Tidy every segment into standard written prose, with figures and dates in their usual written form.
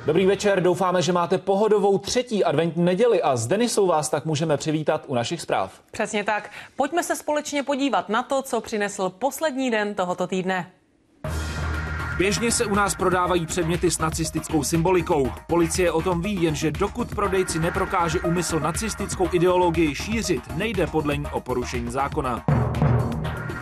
Dobrý večer, doufáme, že máte pohodovou třetí adventní neděli a s Denisou vás tak můžeme přivítat u našich zpráv. Přesně tak. Pojďme se společně podívat na to, co přinesl poslední den tohoto týdne. Běžně se u nás prodávají předměty s nacistickou symbolikou. Policie o tom ví, jenže dokud prodejci neprokáže úmysl nacistickou ideologii šířit, nejde podle ní o porušení zákona.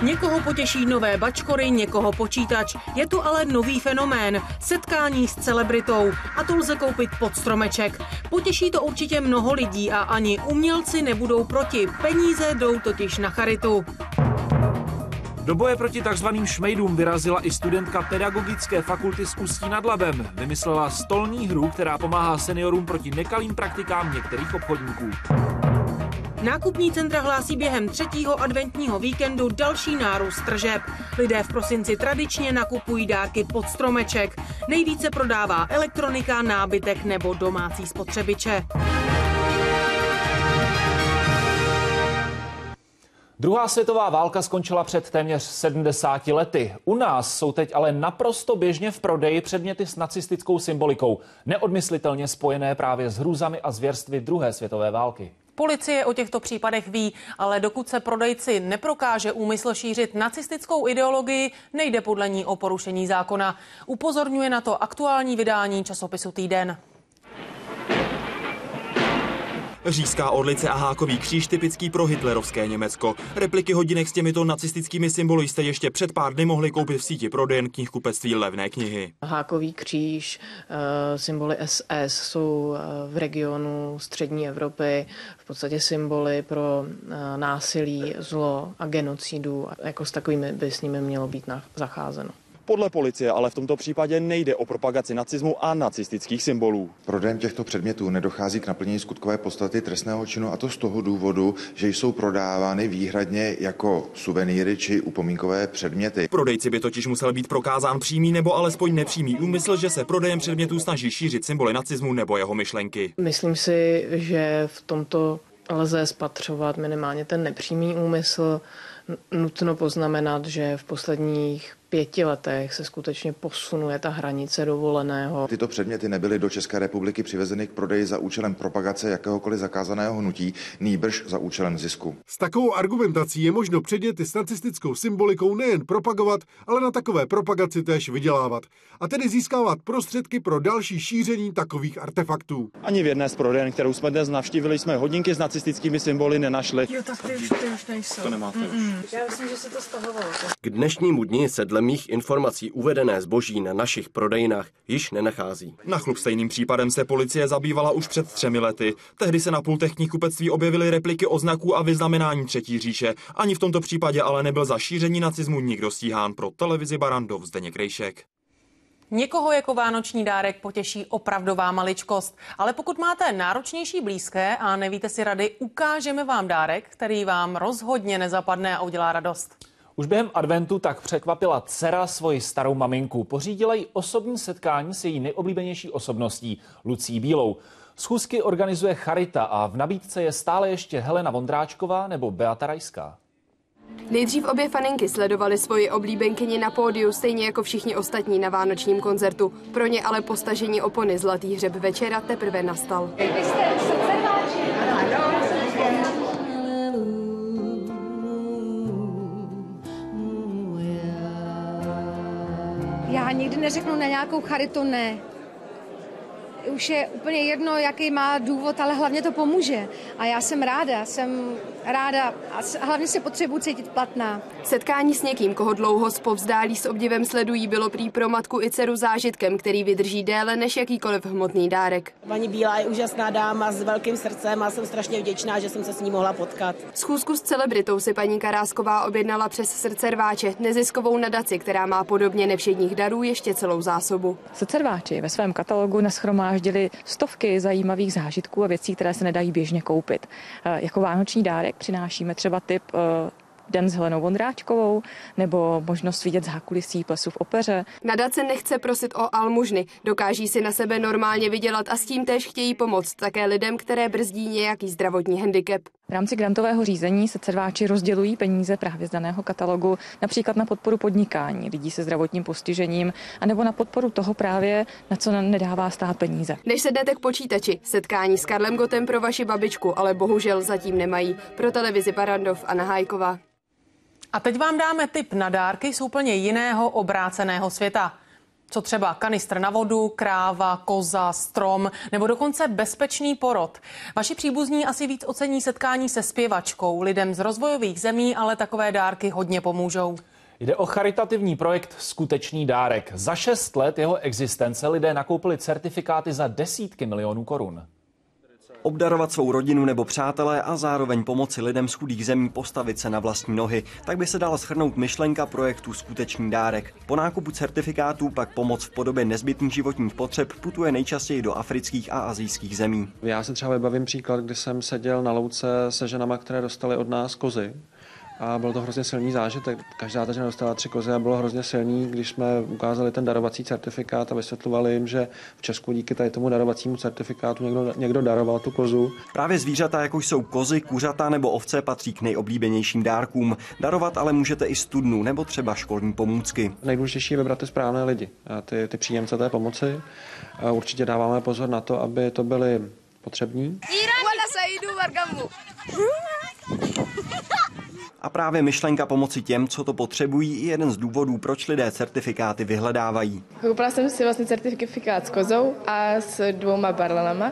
Někoho potěší nové bačkory, někoho počítač. Je tu ale nový fenomén – setkání s celebritou. A to lze koupit pod stromeček. Potěší to určitě mnoho lidí a ani umělci nebudou proti. Peníze jdou totiž na charitu. Do boje proti takzvaným šmejdům vyrazila i studentka pedagogické fakulty z Ústí nad Labem. Vymyslela stolní hru, která pomáhá seniorům proti nekalým praktikám některých obchodníků. Nákupní centra hlásí během třetího adventního víkendu další nárůst tržeb. Lidé v prosinci tradičně nakupují dárky pod stromeček. Nejvíce prodává elektronika, nábytek nebo domácí spotřebiče. Druhá světová válka skončila před téměř 70 lety. U nás jsou teď ale naprosto běžně v prodeji předměty s nacistickou symbolikou, neodmyslitelně spojené právě s hrůzami a zvěrstvy druhé světové války. Policie o těchto případech ví, ale dokud se prodejci neprokáže úmysl šířit nacistickou ideologii, nejde podle ní o porušení zákona. Upozorňuje na to aktuální vydání časopisu Týden. Říšská orlice a hákový kříž typický pro hitlerovské Německo. Repliky hodinek s těmito nacistickými symboly jste ještě před pár dny mohli koupit v síti prodejen knihkupectví Levné knihy. Hákový kříž, symboly SS jsou v regionu střední Evropy v podstatě symboly pro násilí, zlo a genocidu. Jako s takovými by s nimi mělo být zacházeno. Podle policie ale v tomto případě nejde o propagaci nacismu a nacistických symbolů. Prodejem těchto předmětů nedochází k naplnění skutkové podstaty trestného činu, a to z toho důvodu, že jsou prodávány výhradně jako suvenýry či upomínkové předměty. Prodejci by totiž musel být prokázán přímý nebo alespoň nepřímý úmysl, že se prodejem předmětů snaží šířit symboly nacismu nebo jeho myšlenky. Myslím si, že v tomto lze spatřovat minimálně ten nepřímý úmysl. Nutno poznamenat, že v posledních 5 letech se skutečně posunuje ta hranice dovoleného. Tyto předměty nebyly do České republiky přivezeny k prodeji za účelem propagace jakéhokoliv zakázaného hnutí, nýbrž za účelem zisku. S takovou argumentací je možno předměty s nacistickou symbolikou nejen propagovat, ale na takové propagaci též vydělávat. A tedy získávat prostředky pro další šíření takových artefaktů. Ani v jedné z prodejen, kterou jsme dnes navštívili, jsme hodinky s nacistickými symboly nenašli. Jo, tak ty už nejsou. To nemáte už. Já myslím, že se to stahovalo. K dnešnímu dni se dle mých informací uvedené zboží na našich prodejnách již nenachází. Na chlup stejným případem se policie zabývala už před 3 lety. Tehdy se na pultech knihkupectví objevily repliky oznaků a vyznamenání Třetí říše. Ani v tomto případě ale nebyl za šíření nacismu nikdo stíhán. Pro televizi Barrandov Zdeněk Rejšek. Někoho jako vánoční dárek potěší opravdová maličkost. Ale pokud máte náročnější blízké a nevíte si rady, ukážeme vám dárek, který vám rozhodně nezapadne a udělá radost. Už během adventu tak překvapila dcera svoji starou maminku. Pořídila jí osobní setkání s její nejoblíbenější osobností, Lucí Bílou. Schůzky organizuje Charita a v nabídce je stále ještě Helena Vondráčková nebo Beata Rajská. Nejdřív obě faninky sledovaly svoji oblíbenkyni na pódiu, stejně jako všichni ostatní na vánočním koncertu. Pro ně ale po stažení opony Zlatý hřeb večera teprve nastal. Já nikdy neřeknu na nějakou charitu ne. Už je úplně jedno, jaký má důvod, ale hlavně to pomůže. A já jsem ráda a hlavně se potřebuji cítit platná. Setkání s někým, koho dlouho zpovzdálí s obdivem sledují, bylo prý pro matku i dceru zážitkem, který vydrží déle než jakýkoliv hmotný dárek. Paní Bílá je úžasná dáma s velkým srdcem a jsem strašně vděčná, že jsem se s ní mohla potkat. Schůzku s celebritou si paní Karásková objednala přes Srdce rváče, neziskovou nadaci, která má podobně nevšedních darů ještě celou zásobu. Srdce rváči ve svém katalogu nashromáždili stovky zajímavých zážitků a věcí, které se nedají běžně koupit. Jako vánoční dárek přinášíme třeba tip Den s Helenou Vondráčkovou nebo možnost vidět zákulisí plesu v opeře. Nadace nechce prosit o almužny, dokáží si na sebe normálně vydělat a s tím též chtějí pomoct také lidem, které brzdí nějaký zdravotní handicap. V rámci grantového řízení se CERVáči rozdělují peníze právě z daného katalogu, například na podporu podnikání lidí se zdravotním postižením, anebo na podporu toho právě, na co nedává stát peníze. Než sednete k počítači, setkání s Karlem Gottem pro vaši babičku, ale bohužel zatím nemají. Pro televizi Barrandov Anna Hájková. A teď vám dáme tip na dárky z úplně jiného obráceného světa. Co třeba kanistr na vodu, kráva, koza, strom nebo dokonce bezpečný porod. Vaši příbuzní asi víc ocení setkání se zpěvačkou. Lidem z rozvojových zemí ale takové dárky hodně pomůžou. Jde o charitativní projekt Skutečný dárek. Za 6 let jeho existence lidé nakoupili certifikáty za desítky milionů korun. Obdarovat svou rodinu nebo přátelé a zároveň pomoci lidem z chudých zemí postavit se na vlastní nohy. Tak by se dala shrnout myšlenka projektu Skutečný dárek. Po nákupu certifikátů pak pomoc v podobě nezbytných životních potřeb putuje nejčastěji do afrických a asijských zemí. Já se třeba vybavím příklad, kdy jsem seděl na louce se ženama, které dostaly od nás kozy. A byl to hrozně silný zážitek. Každá ta žena dostala 3 kozy a bylo hrozně silný, když jsme ukázali ten darovací certifikát a vysvětlovali jim, že v Česku díky tady tomu darovacímu certifikátu někdo daroval tu kozu. Právě zvířata, jako jsou kozy, kuřata nebo ovce, patří k nejoblíbenějším dárkům. Darovat ale můžete i studnu nebo třeba školní pomůcky. Nejdůležitější je vybrat ty správné lidi, ty příjemce té pomoci. A určitě dáváme pozor na to, aby to byli potřební. A právě myšlenka pomoci těm, co to potřebují, je jeden z důvodů, proč lidé certifikáty vyhledávají. Koupila jsem si vlastně certifikát s kozou a s 2 barlanama.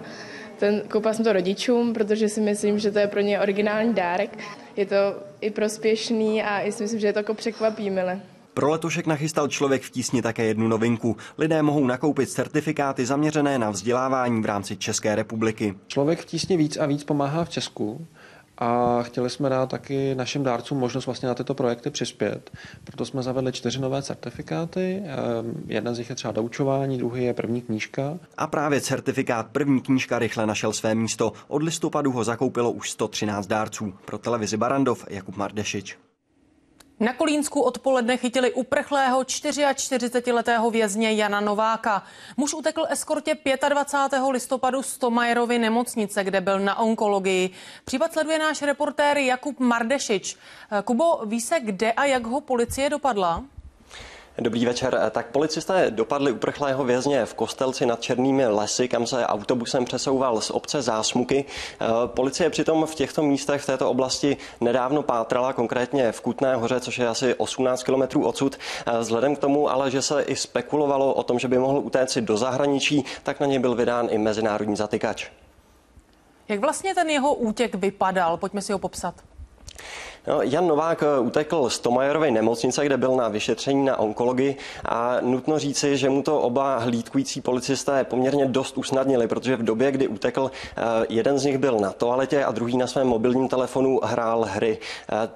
Koupila jsem to rodičům, protože si myslím, že to je pro ně originální dárek. Je to i prospěšný a si myslím, že je to jako překvapí mile. Pro letošek nachystal Člověk v tísni také jednu novinku. Lidé mohou nakoupit certifikáty zaměřené na vzdělávání v rámci České republiky. Člověk v tísni víc a víc pomáhá v Česku. A chtěli jsme dát taky našim dárcům možnost vlastně na tyto projekty přispět. Proto jsme zavedli 4 nové certifikáty. Jeden z nich je třeba doučování, druhý je první knížka. A právě certifikát první knížka rychle našel své místo. Od listopadu ho zakoupilo už 113 dárců. Pro televizi Barrandov Jakub Mardešič. Na Kolínsku odpoledne chytili uprchlého 44letého vězně Jana Nováka. Muž utekl eskortě 25. listopadu z Thomayerovy nemocnice, kde byl na onkologii. Případ sleduje náš reportér Jakub Mardešič. Kubo, ví se, kde a jak ho policie dopadla? Dobrý večer. Tak policisté dopadli uprchlého vězně v Kostelci nad Černými lesy, kam se autobusem přesouval z obce Zásmuky. Policie přitom v těchto místech v této oblasti nedávno pátrala, konkrétně v Kutné Hoře, což je asi 18 kilometrů odsud. Vzhledem k tomu ale, že se i spekulovalo o tom, že by mohl utéct do zahraničí, tak na něj byl vydán i mezinárodní zatykač. Jak vlastně ten jeho útěk vypadal? Pojďme si ho popsat. Jan Novák utekl z Thomayerovy nemocnice, kde byl na vyšetření na onkologii a nutno říci, že mu to oba hlídkující policisté poměrně dost usnadnili, protože v době, kdy utekl, jeden z nich byl na toaletě a druhý na svém mobilním telefonu hrál hry.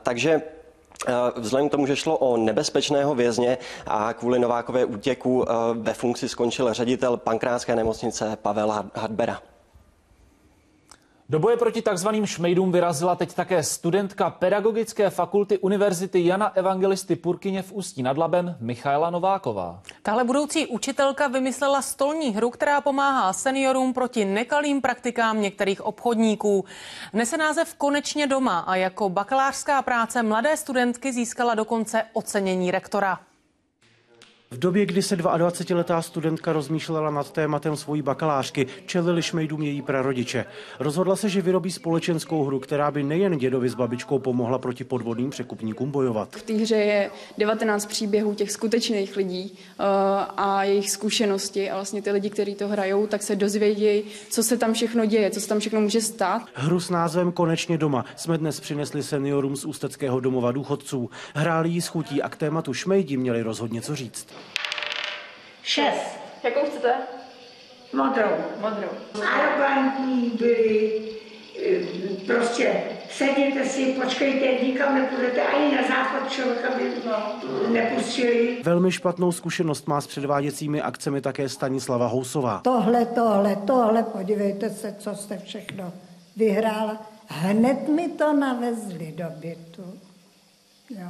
Takže vzhledem k tomu, že šlo o nebezpečného vězně a kvůli Novákově útěku ve funkci skončil ředitel Pankrátské nemocnice Pavel Hadbera. Do boje proti takzvaným šmejdům vyrazila teď také studentka Pedagogické fakulty Univerzity Jana Evangelisty Purkyně v Ústí nad Labem Michaela Nováková. Tahle budoucí učitelka vymyslela stolní hru, která pomáhá seniorům proti nekalým praktikám některých obchodníků. Nese název Konečně doma a jako bakalářská práce mladé studentky získala dokonce ocenění rektora. V době, kdy se 22letá studentka rozmýšlela nad tématem svojí bakalářky, čelili šmejdům její prarodiče. Rozhodla se, že vyrobí společenskou hru, která by nejen dědovi s babičkou pomohla proti podvodným překupníkům bojovat. V té hře je 19 příběhů těch skutečných lidí a jejich zkušenosti a vlastně ty lidi, kteří to hrajou, tak se dozvědějí, co se tam všechno děje, co se tam všechno může stát. Hru s názvem Konečně doma jsme dnes přinesli seniorům z Ústeckého domova důchodců. Hráli jí s chutí a k tématu šmejdi měli rozhodně co říct. 6. Jakou chcete? Modrou. Arrogantní byli, prostě sedíte si, počkejte, nikam nepůjdete, ani na záchod člověka by nepustili. Velmi špatnou zkušenost má s předváděcími akcemi také Stanislava Housová. Tohle, podívejte se, co jste všechno vyhrála. Hned mi to navezli do bytu. Jo.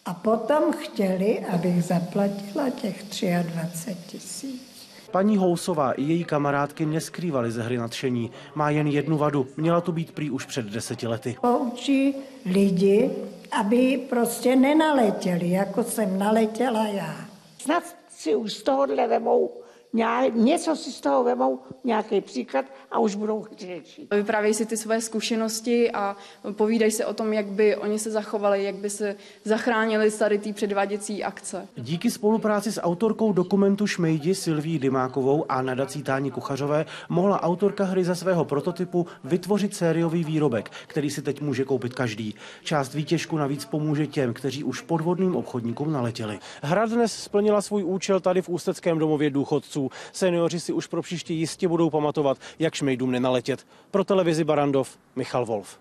A potom chtěli, abych zaplatila těch 23 000. Paní Housová i její kamarádky neskrývaly ze hry nadšení. Má jen jednu vadu. Měla tu být prý už před 10 lety. Poučí lidi, aby prostě nenaletěli, jako jsem naletěla já. Snad si už z tohohle vemou, něco si z toho vemou, nějaký příklad a už budou řešit. Vyprávějí si ty své zkušenosti a povídají se o tom, jak by oni se zachovali, jak by se zachránili z tady té předváděcí akce. Díky spolupráci s autorkou dokumentu Šmejdi Silví Dymákovou a nadací Táni Kuchařové mohla autorka hry ze svého prototypu vytvořit sériový výrobek, který si teď může koupit každý. Část výtěžku navíc pomůže těm, kteří už podvodným obchodníkům naletěli. Hra dnes splnila svůj účel tady v Ústeckém domově důchodců. Seniori si už pro příště jistě budou pamatovat, jak šmejdům nenaletět. Pro televizi Barrandov Michal Wolf.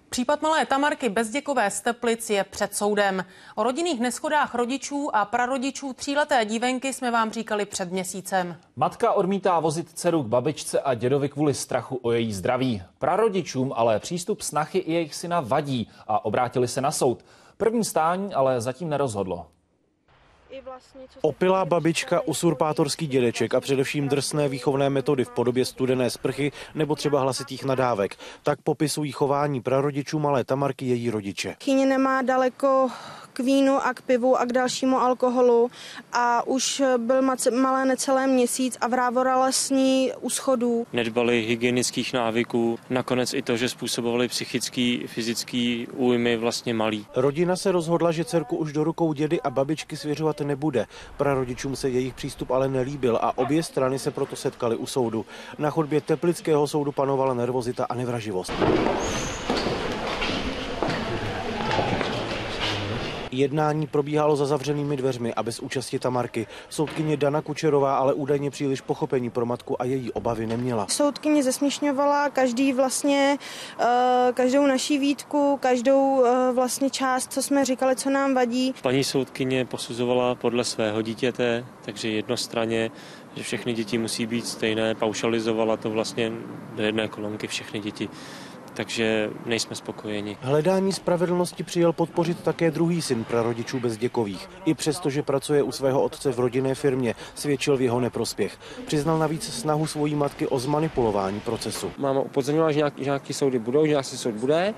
Případ malé Tamarky Bezděkové z Teplic je před soudem. O rodinných neshodách rodičů a prarodičů 3leté dívenky jsme vám říkali před měsícem. Matka odmítá vozit dceru k babičce a dědovi kvůli strachu o její zdraví. Prarodičům ale přístup snachy i jejich syna vadí a obrátili se na soud. První stání ale zatím nerozhodlo. Opilá babička, usurpátorský dědeček a především drsné výchovné metody v podobě studené sprchy nebo třeba hlasitých nadávek. Tak popisují chování prarodičů malé Tamarky její rodiče. Chyně nemá daleko k vínu a k pivu a k dalšímu alkoholu a už byl malé necelé měsíc a vrávorala s ní u schodů. Nedbali hygienických návyků, nakonec i to, že způsobovali psychický, fyzický újmy vlastně malý. Rodina se rozhodla, že dcerku už do rukou dědy a babičky svěřovat nebude. Prarodičům se jejich přístup ale nelíbil a obě strany se proto setkaly u soudu. Na chodbě Teplického soudu panovala nervozita a nevraživost. Jednání probíhalo za zavřenými dveřmi a bez účasti Tamarky. Soudkyně Dana Kučerová ale údajně příliš pochopení pro matku a její obavy neměla. Soudkyně zesměšňovala každou naší výtku, každou vlastně část, co jsme říkali, co nám vadí. Paní soudkyně posuzovala podle svého dítěte, takže jednostranně, že všechny děti musí být stejné, paušalizovala to vlastně do jedné kolonky všechny děti. Takže nejsme spokojeni. Hledání spravedlnosti přijel podpořit také druhý syn prarodičů Bezděkových. I přesto, že pracuje u svého otce v rodinné firmě, svědčil v jeho neprospěch. Přiznal navíc snahu svojí matky o zmanipulování procesu. Máma upozornila, že nějaký soudy budou, že nějaký soud bude.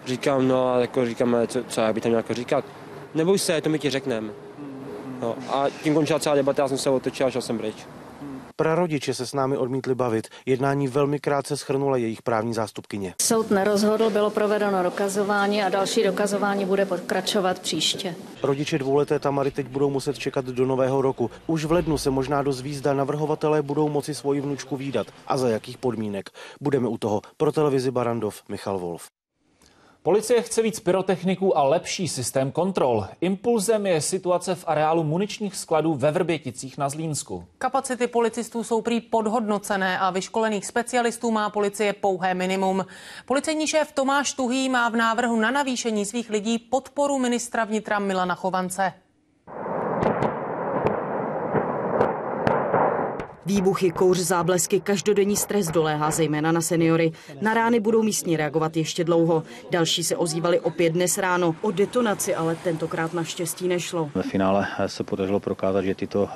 Říkám, no jako říkáme, co já by tam nějak říkat. Neboj se, to my ti řekneme. No, a tím končila celá debata, já jsem se otočil a šel jsem pryč. Prarodiče se s námi odmítli bavit. Jednání velmi krátce shrnula jejich právní zástupkyně. Soud nerozhodl, bylo provedeno dokazování a další dokazování bude pokračovat příště. Rodiče dvouleté Tamary teď budou muset čekat do nového roku. Už v lednu se možná dozví, zda navrhovatelé budou moci svoji vnučku vídat a za jakých podmínek. Budeme u toho. Pro televizi Barrandov Michal Wolf. Policie chce víc pyrotechniků a lepší systém kontrol. Impulzem je situace v areálu muničních skladů ve Vrběticích na Zlínsku. Kapacity policistů jsou prý podhodnocené a vyškolených specialistů má policie pouhé minimum. Policejní šéf Tomáš Tuhý má v návrhu na navýšení svých lidí podporu ministra vnitra Milana Chovance. Výbuchy, kouř, záblesky, každodenní stres doléhá zejména na seniory. Na rány budou místní reagovat ještě dlouho. Další se ozývali opět dnes ráno. O detonaci ale tentokrát naštěstí nešlo. Ve finále se podařilo prokázat, že tyto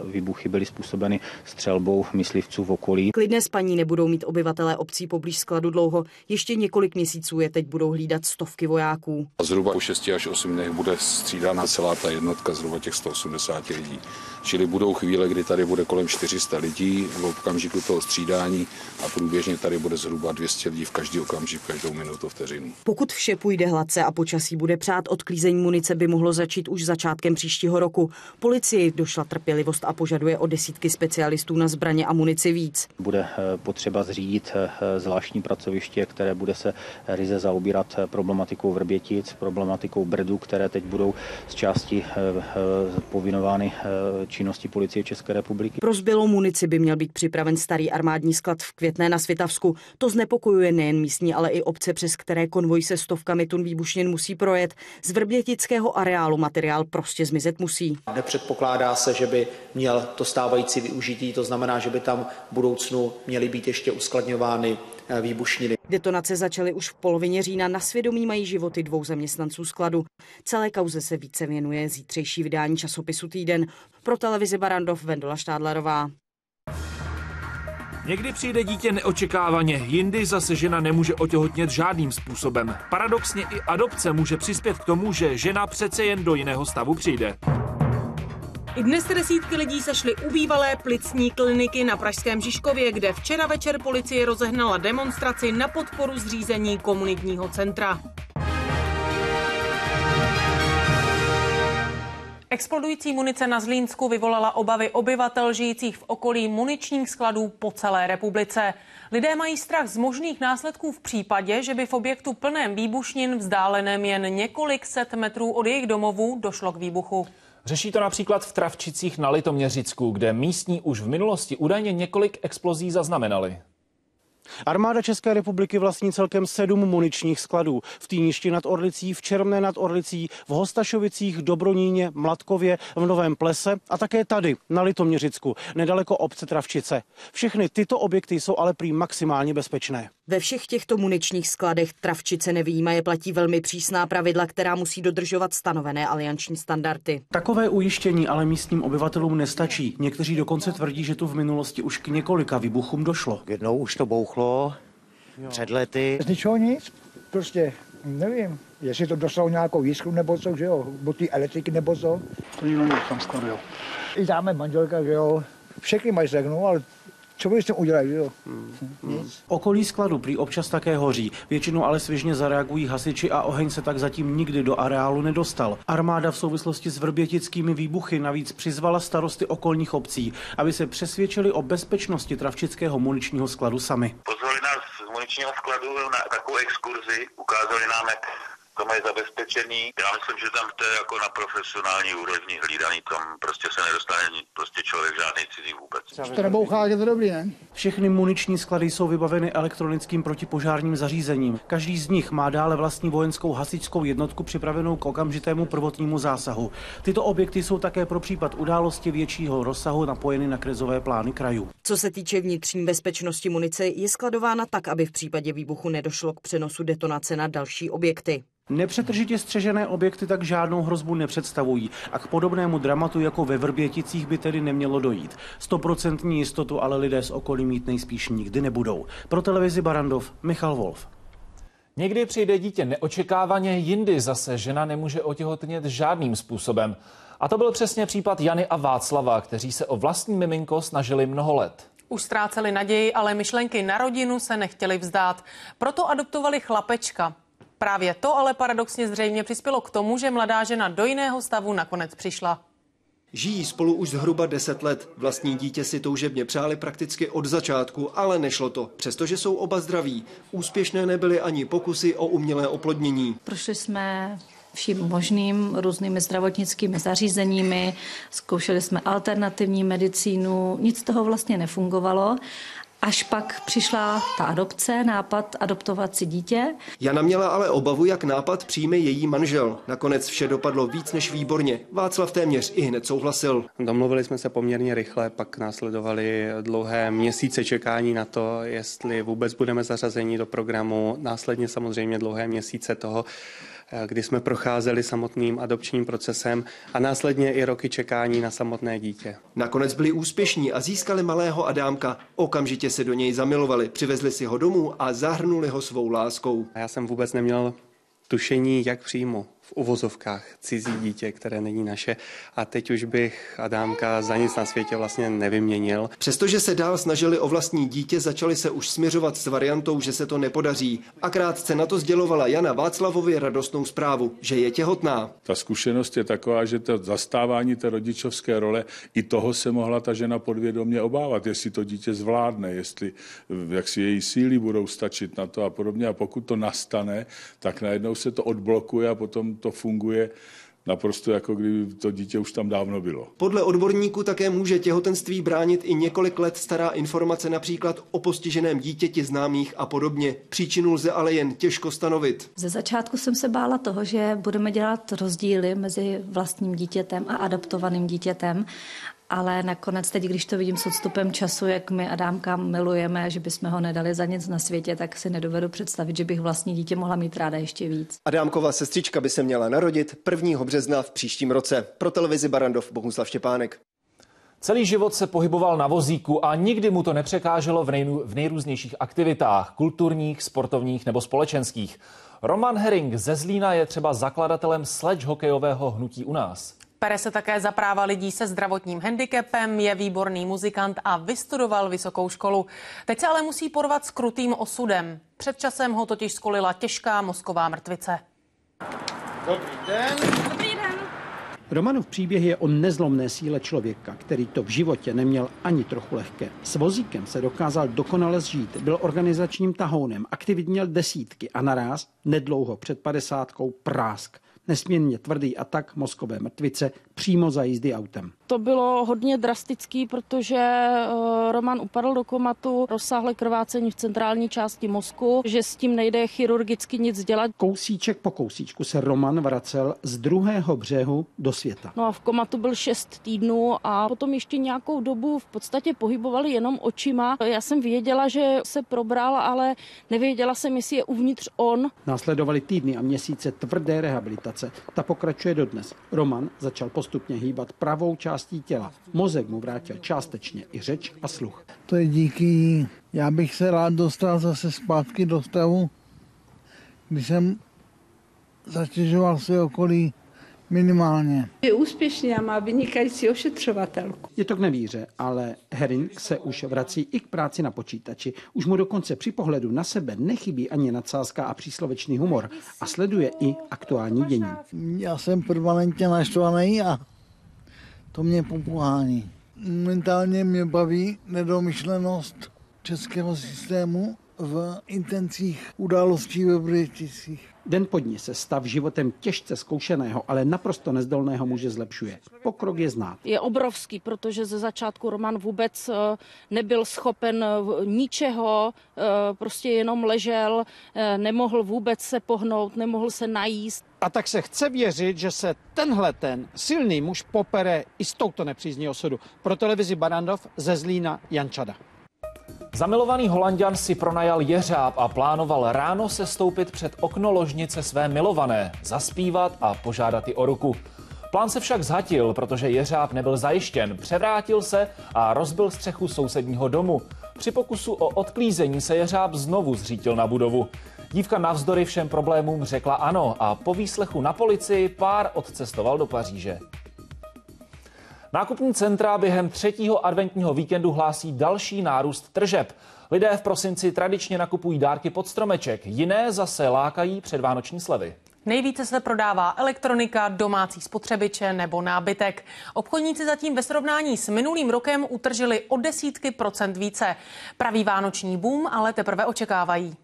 výbuchy byly způsobeny střelbou myslivců v okolí. Klidné spaní nebudou mít obyvatelé obcí poblíž skladu dlouho. Ještě několik měsíců je teď budou hlídat stovky vojáků. Zhruba po 6 až 8 dnech bude střídána celá ta jednotka, zhruba těch 180 lidí. Čili budou chvíle, kdy tady bude kolem 400 lidí v okamžiku toho střídání a průběžně tady bude zhruba 200 lidí v každý okamžik, každou minutu, vteřinu. Pokud vše půjde hladce a počasí bude přát, odklízení munice by mohlo začít už začátkem příštího roku. Policii došla trpělivost a požaduje o desítky specialistů na zbraně a munici víc. Bude potřeba zřídit zvláštní pracoviště, které bude se ryze zaobírat problematikou Vrbětic, problematikou Brdu, které teď budou z části povinovány činnosti Policie České republiky. Pro zbylou munici by měl být připraven starý armádní sklad v Květné na Svitavsku. To znepokojuje nejen místní, ale i obce, přes které konvoj se stovkami tun výbušnin musí projet. Z vrbětického areálu materiál prostě zmizet musí. Nepředpokládá se, že by měl to stávající využití, to znamená, že by tam v budoucnu měly být ještě uskladňovány výbušniny. Detonace začaly už v polovině října, na svědomí mají životy 2 zaměstnanců skladu. Celé kauze se více věnuje zítřejší vydání časopisu Týden. Pro televizi Barrandov Vendola Štádlerová. Někdy přijde dítě neočekávaně, jindy zase žena nemůže otěhotnět žádným způsobem. Paradoxně i adopce může přispět k tomu, že žena přece jen do jiného stavu přijde. I dnes se desítky lidí sešly u bývalé plicní kliniky na pražském Žižkově, kde včera večer policie rozehnala demonstraci na podporu zřízení komunitního centra. Explodující munice na Zlínsku vyvolala obavy obyvatel žijících v okolí muničních skladů po celé republice. Lidé mají strach z možných následků v případě, že by v objektu plném výbušnin vzdáleném jen několik set metrů od jejich domovů došlo k výbuchu. Řeší to například v Travčicích na Litoměřicku, kde místní už v minulosti údajně několik explozí zaznamenali. Armáda České republiky vlastní celkem 7 muničních skladů. V Týništi nad Orlicí, v Čermné nad Orlicí, v Hostašovicích, Dobroníně, Mladkově, v Novém Plese a také tady, na Litoměřicku, nedaleko obce Travčice. Všechny tyto objekty jsou ale prý maximálně bezpečné. Ve všech těchto muničních skladech Travčice nevyjímaje platí velmi přísná pravidla, která musí dodržovat stanovené alianční standardy. Takové ujištění ale místním obyvatelům nestačí. Někteří dokonce tvrdí, že tu v minulosti už k několika výbuchům došlo. Jednou už to bouchlo před lety. Z ničeho nic, prostě nevím, jestli to dostalo nějakou jiskru nebo co, že jo, bo ty elektriky nebo co. To nikdo tam skoro, jo. I dáme manželka, že jo, všechny mají zegnu, ale co by s tím udělali, jo? Okolí skladu prý občas také hoří, většinou ale svižně zareagují hasiči a oheň se tak zatím nikdy do areálu nedostal. Armáda v souvislosti s vrbětickými výbuchy navíc přizvala starosty okolních obcí, aby se přesvědčili o bezpečnosti travčického muničního skladu sami. Pozvali nás z muničního skladu na takovou exkurzi, ukázali nám, jak to mají zabezpečený. Já myslím, že tam to je jako na profesionální úrovni hlídaný, tam prostě se nedostane prostě člověk žádný cizí vůbec. To nebouchá, je to dobrý, ne? Všechny muniční sklady jsou vybaveny elektronickým protipožárním zařízením. Každý z nich má dále vlastní vojenskou hasičskou jednotku připravenou k okamžitému prvotnímu zásahu. Tyto objekty jsou také pro případ události většího rozsahu napojeny na krizové plány krajů. Co se týče vnitřní bezpečnosti munice, je skladována tak, aby v případě výbuchu nedošlo k přenosu detonace na další objekty. Nepřetržitě střežené objekty tak žádnou hrozbu nepředstavují a k podobnému dramatu jako ve Vrběticích by tedy nemělo dojít. 100% jistotu ale lidé z okolí mít nejspíš nikdy nebudou. Pro televizi Barrandov Michal Wolf. Někdy přijde dítě neočekávaně, jindy zase žena nemůže otěhotnět žádným způsobem. A to byl přesně případ Jany a Václava, kteří se o vlastní miminko snažili mnoho let. Už ztráceli naději, ale myšlenky na rodinu se nechtěli vzdát. Proto adoptovali chlapečka. Právě to ale paradoxně zřejmě přispělo k tomu, že mladá žena do jiného stavu nakonec přišla. Žijí spolu už zhruba 10 let. Vlastní dítě si toužebně přáli prakticky od začátku, ale nešlo to. Přestože jsou oba zdraví. Úspěšné nebyly ani pokusy o umělé oplodnění. Prošli jsme vším možným různými zdravotnickými zařízeními, zkoušeli jsme alternativní medicínu, nic z toho vlastně nefungovalo. Až pak přišla ta adopce, nápad adoptovat si dítě. Jana měla ale obavu, jak nápad přijme její manžel. Nakonec vše dopadlo víc než výborně. Václav téměř i hned souhlasil. Domluvili jsme se poměrně rychle, pak následovaly dlouhé měsíce čekání na to, jestli vůbec budeme zařazeni do programu. Následně samozřejmě dlouhé měsíce toho, kdy jsme procházeli samotným adopčním procesem a následně i roky čekání na samotné dítě. Nakonec byli úspěšní a získali malého Adámka. Okamžitě se do něj zamilovali, přivezli si ho domů a zahrnuli ho svou láskou. Já jsem vůbec neměl tušení, jak přijmu v uvozovkách cizí dítě, které není naše, a teď už bych Adámka za nic na světě vlastně nevyměnil. Přestože se dál snažili o vlastní dítě, začali se už směřovat s variantou, že se to nepodaří. A krátce na to sdělovala Jana Václavovi radostnou zprávu, že je těhotná. Ta zkušenost je taková, že to zastávání té rodičovské role, i toho se mohla ta žena podvědomě obávat, jestli to dítě zvládne, jestli jak si její síly budou stačit na to a podobně. A pokud to nastane, tak najednou se to odblokuje a potom to funguje naprosto jako kdyby to dítě už tam dávno bylo. Podle odborníků také může těhotenství bránit i několik let stará informace například o postiženém dítěti známých a podobně. Příčinu lze ale jen těžko stanovit. Ze začátku jsem se bála toho, že budeme dělat rozdíly mezi vlastním dítětem a adoptovaným dítětem. ale nakonec teď, když to vidím s odstupem času, jak my Adámka milujeme, že bychom ho nedali za nic na světě, tak si nedovedu představit, že bych vlastní dítě mohla mít ráda ještě víc. Adámkova sestřička by se měla narodit 1. března v příštím roce. Pro televizi Barrandov Bohuslav Štěpánek. Celý život se pohyboval na vozíku a nikdy mu to nepřekáželo v nejrůznějších aktivitách, kulturních, sportovních nebo společenských. Roman Herring ze Zlína je třeba zakladatelem sledge hokejového hnutí u nás. Pere se také za práva lidí se zdravotním handicapem, je výborný muzikant a vystudoval vysokou školu. Teď se ale musí porvat s krutým osudem. Před časem ho totiž skolila těžká mozková mrtvice. Dobrý den. Dobrý den. Romanův příběh je o nezlomné síle člověka, který to v životě neměl ani trochu lehké. S vozíkem se dokázal dokonale zžít, byl organizačním tahounem, aktivit měl desítky a naráz, nedlouho před 50 prásk. Nesmírně tvrdý atak mozkové mrtvice přímo za jízdy autem. To bylo hodně drastický, protože Roman upadl do komatu, rozsáhlé krvácení v centrální části mozku, že s tím nejde chirurgicky nic dělat. Kousíček po kousíčku se Roman vracel z druhého břehu do světa. No a v komatu byl 6 týdnů a potom ještě nějakou dobu v podstatě pohybovali jenom očima. Já jsem věděla, že se probral, ale nevěděla jsem, jestli je uvnitř on. Následovaly týdny a měsíce tvrdé rehabilitace. Ta pokračuje dodnes. Roman začal postupně hýbat pravou částí těla. Mozek mu vrátil částečně i řeč a sluch. To je díky. Já bych se rád dostal zase zpátky do stavu, když jsem zatěžoval své okolí minimálně. Je úspěšný a má vynikající ošetřovatelku. Je to k nevíře, ale Herring se už vrací i k práci na počítači. Už mu dokonce při pohledu na sebe nechybí ani nadsázka a příslovečný humor a sleduje i aktuální dění. Já jsem permanentně naštvaný a to mě popohání. Momentálně mě baví nedomyšlenost českého systému v intencích událostí ve Vrběticích. Den po dni se stav životem těžce zkoušeného, ale naprosto nezdolného muže zlepšuje. Pokrok je znát. Je obrovský, protože ze začátku Roman vůbec nebyl schopen ničeho, prostě jenom ležel, nemohl vůbec se pohnout, nemohl se najíst. A tak se chce věřit, že se tenhle ten silný muž popere i s touto nepřízní osudu. Pro televizi Barrandov ze Zlína Jan Čada. Zamilovaný Holanďan si pronajal jeřáb a plánoval ráno se stoupit před okno ložnice své milované, zaspívat a požádat ji o ruku. Plán se však zhatil, protože jeřáb nebyl zajištěn, převrátil se a rozbil střechu sousedního domu. Při pokusu o odklízení se jeřáb znovu zřítil na budovu. Dívka navzdory všem problémům řekla ano a po výslechu na policii pár odcestoval do Paříže. Nákupní centra během 3. adventního víkendu hlásí další nárůst tržeb. Lidé v prosinci tradičně nakupují dárky pod stromeček, jiné zase lákají předvánoční slevy. Nejvíce se prodává elektronika, domácí spotřebiče nebo nábytek. Obchodníci zatím ve srovnání s minulým rokem utržili o desítky procent více. Pravý vánoční boom ale teprve očekávají.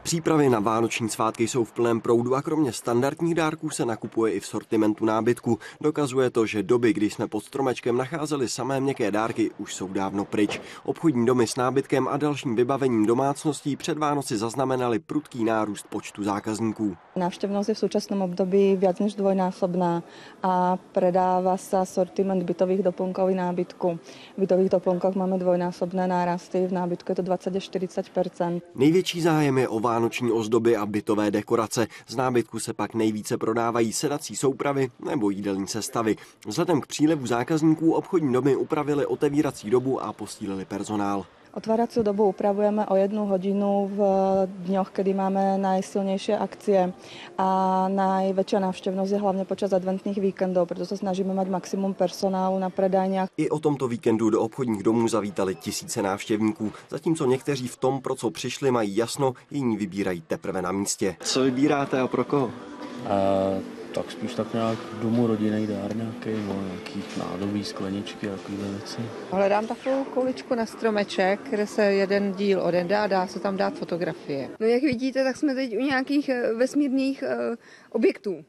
Přípravy na vánoční svátky jsou v plném proudu a kromě standardních dárků se nakupuje i v sortimentu nábytku. Dokazuje to, že doby, kdy jsme pod stromečkem nacházeli samé měkké dárky, už jsou dávno pryč. Obchodní domy s nábytkem a dalším vybavením domácností před Vánoci zaznamenali prudký nárůst počtu zákazníků. Návštevnosť je v súčasnom období viac než dvojnásobná a predáva sa sortiment bytových doplnkov i nábytku. V bytových doplnkoch máme dvojnásobné nárasty, v nábytku je to 20 až 40%. Největší zájem je o vánoční ozdoby a bytové dekorace. Z nábytku se pak nejvíce prodávají sedací soupravy nebo jídelní sestavy. Vzhledem k přílevu zákazníků obchodní domy upravily otevírací dobu a posílili personál. Otváraciu dobu upravujeme o 1 hodinu v dňoch, kedy máme najsilnejšie akcie a najväčšia návštevnosť je hlavne počas adventných víkendov, preto sa snažíme mať maximum personálu na predajniach. I o tomto víkendu do obchodních domů zavítali tisíce návštěvníků, zatímco někteří v tom, pro co přišli, mají jasno, jiní vybírají teprve na místě. Co vybíráte a pro koho? Tak spíš tak nějak domů rodinný dár nějaký, nějaký nádobí, skleničky a takové věci. Hledám takovou kuličku na stromeček, kde se jeden díl odendá a dá se tam dát fotografie. No jak vidíte, tak jsme teď u nějakých vesmírných objektů.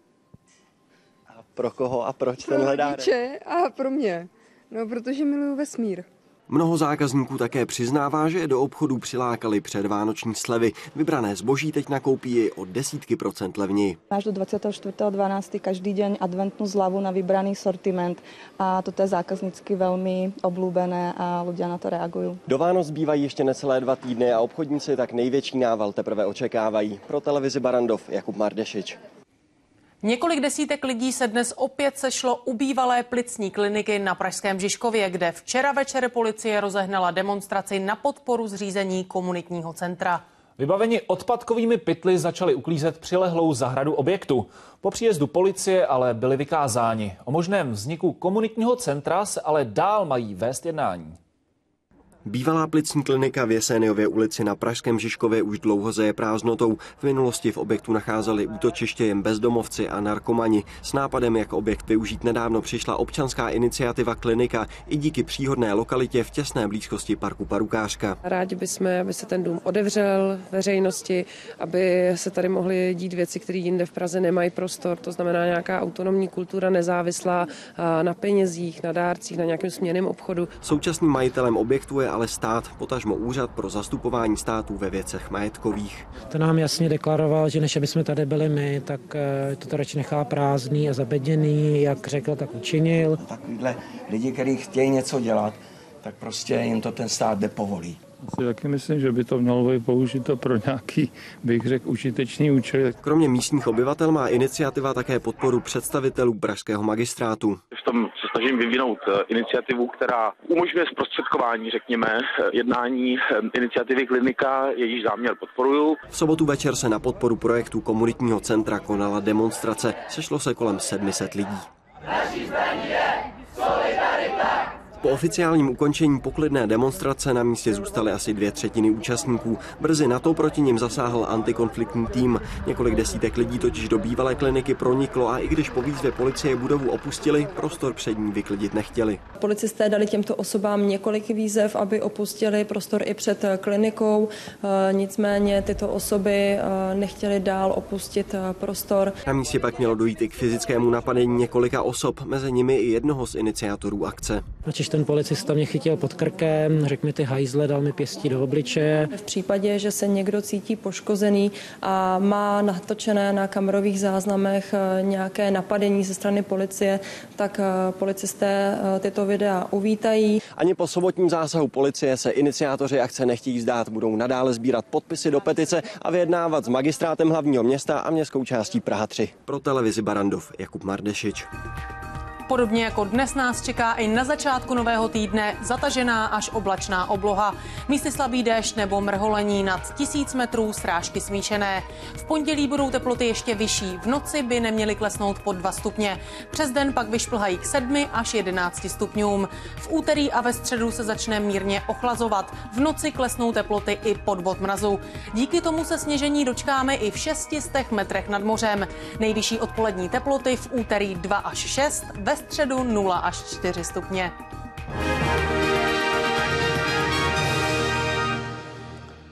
A pro koho a proč tenhle dárek? Pro rodiče a pro mě. No, protože miluju vesmír. Mnoho zákazníků také přiznává, že do obchodů přilákali předvánoční slevy. Vybrané zboží teď nakoupí i o desítky procent levněji. Až do 24.12. každý deň adventnú zľavu na vybraný sortiment a toto je zákaznícky velmi oblúbené a ľudia na to reagují. Do Vánoc zbývají ještě necelé 2 týdny a obchodníci tak největší nával teprve očekávají. Pro televizi Barrandov Jakub Mardešič. Několik desítek lidí se dnes opět sešlo u bývalé plicní kliniky na pražském Žižkově, kde včera večer policie rozehnala demonstraci na podporu zřízení komunitního centra. Vybaveni odpadkovými pytli začali uklízet přilehlou zahradu objektu. Po příjezdu policie ale byli vykázáni. O možném vzniku komunitního centra se ale dál mají vést jednání. Bývalá plicní klinika v Jeséniově ulici na pražském Žižkově už dlouho zeje prázdnotou. V minulosti v objektu nacházeli útočiště jen bezdomovci a narkomani. S nápadem, jak objekt využít, nedávno přišla občanská iniciativa Klinika i díky příhodné lokalitě v těsné blízkosti parku Parukářka. Rádi bychom, aby se ten dům otevřel veřejnosti, aby se tady mohly dít věci, které jinde v Praze nemají prostor. To znamená nějaká autonomní kultura nezávislá na penězích, na dárcích, na nějakém směnném obchodu. Současným majitelem objektu je ale stát, potažmo úřad pro zastupování států ve věcech majetkových. To nám jasně deklaroval, že než aby jsme tady byli my, tak to radši nechá prázdný a zabeděný, jak řekl, tak učinil. Takovýhle lidi, kteří chtějí něco dělat, tak prostě jim to ten stát nepovolí. Si taky myslím, že by to mělo být použito pro nějaký, bych řekl, užitečný účel. Kromě místních obyvatel má iniciativa také podporu představitelů pražského magistrátu. V tom se snažím vyvinout iniciativu, která umožňuje zprostředkování, řekněme, jednání iniciativy Klinika, jejíž záměr podporuju. V sobotu večer se na podporu projektu komunitního centra konala demonstrace. Sešlo se kolem 700 lidí. Naší zbraní je solidarita. Po oficiálním ukončení poklidné demonstrace na místě zůstaly asi 2/3 účastníků. Brzy na to proti nim zasáhl antikonfliktní tým. Několik desítek lidí totiž do bývalé kliniky proniklo a i když po výzvě policie budovu opustili, prostor před ní vyklidit nechtěli. Policisté dali těmto osobám několik výzev, aby opustili prostor i před klinikou. Nicméně tyto osoby nechtěly dál opustit prostor. Na místě pak mělo dojít i k fyzickému napadení několika osob, mezi nimi i jednoho z iniciátorů akce. Ten policista mě chytil pod krkem, řekl mi ty hajzle, dal mi pěstí do obličeje. V případě, že se někdo cítí poškozený a má natočené na kamerových záznamech nějaké napadení ze strany policie, tak policisté tyto videa uvítají. Ani po sobotním zásahu policie se iniciátoři akce nechtějí vzdát, budou nadále sbírat podpisy do petice a vyjednávat s magistrátem hlavního města a městskou částí Praha 3. Pro televizi Barrandov Jakub Mardešič. Podobně jako dnes nás čeká i na začátku nového týdne zatažená až oblačná obloha. Místy slabý déšť nebo mrholení nad 1000 metrů, srážky smíšené. V pondělí budou teploty ještě vyšší, v noci by neměly klesnout pod 2 stupně. Přes den pak vyšplhají k 7 až 11 stupňům. V úterý a ve středu se začne mírně ochlazovat. V noci klesnou teploty i pod bod mrazu. Díky tomu se sněžení dočkáme i v 600 metrech nad mořem. Nejvyšší odpolední teploty v úterý 2 až 6, ve středu 0 až 4 stupně.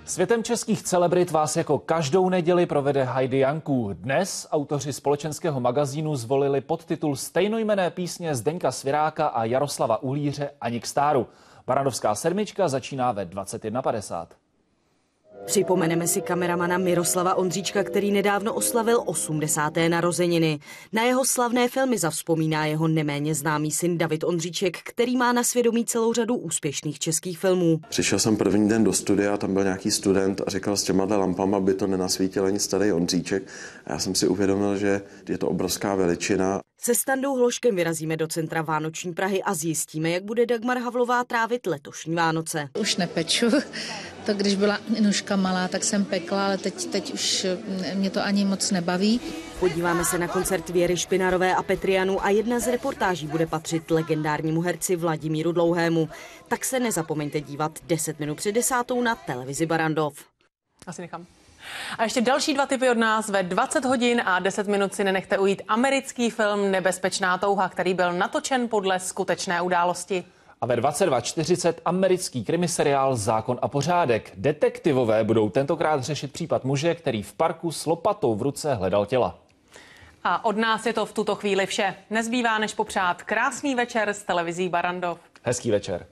Světem českých celebrit vás jako každou neděli provede Heidi Janků. Dnes autoři společenského magazínu zvolili podtitul stejnojmenné písně Zdeňka Sviráka a Jaroslava Uhlíře Ani k stáru. Barrandovská sedmička začíná ve 21:50. Připomeneme si kameramana Miroslava Ondříčka, který nedávno oslavil 80. narozeniny. Na jeho slavné filmy zavzpomíná jeho neméně známý syn David Ondříček, který má na svědomí celou řadu úspěšných českých filmů. Přišel jsem první den do studia, tam byl nějaký student a říkal, s těma lampama by to nenasvítil ani starý Ondříček. A já jsem si uvědomil, že je to obrovská veličina. Se Standou Hloškem vyrazíme do centra vánoční Prahy a zjistíme, jak bude Dagmar Havlová trávit letošní Vánoce. Už nepeču. To, když byla Nuška malá, tak jsem pekla, ale teď už mě to ani moc nebaví. Podíváme se na koncert Věry Špinarové a Petrianu a jedna z reportáží bude patřit legendárnímu herci Vladimíru Dlouhému. Tak se nezapomeňte dívat 10 minut před 10 na televizi Barrandov. Asi nechám. A ještě další 2 tipy od nás. Ve 20 hodin a 10 minut si nenechte ujít americký film Nebezpečná touha, který byl natočen podle skutečné události. A ve 22:40 americký krimiseriál Zákon a pořádek. Detektivové budou tentokrát řešit případ muže, který v parku s lopatou v ruce hledal těla. A od nás je to v tuto chvíli vše. Nezbývá než popřát krásný večer s televizí Barrandov. Hezký večer.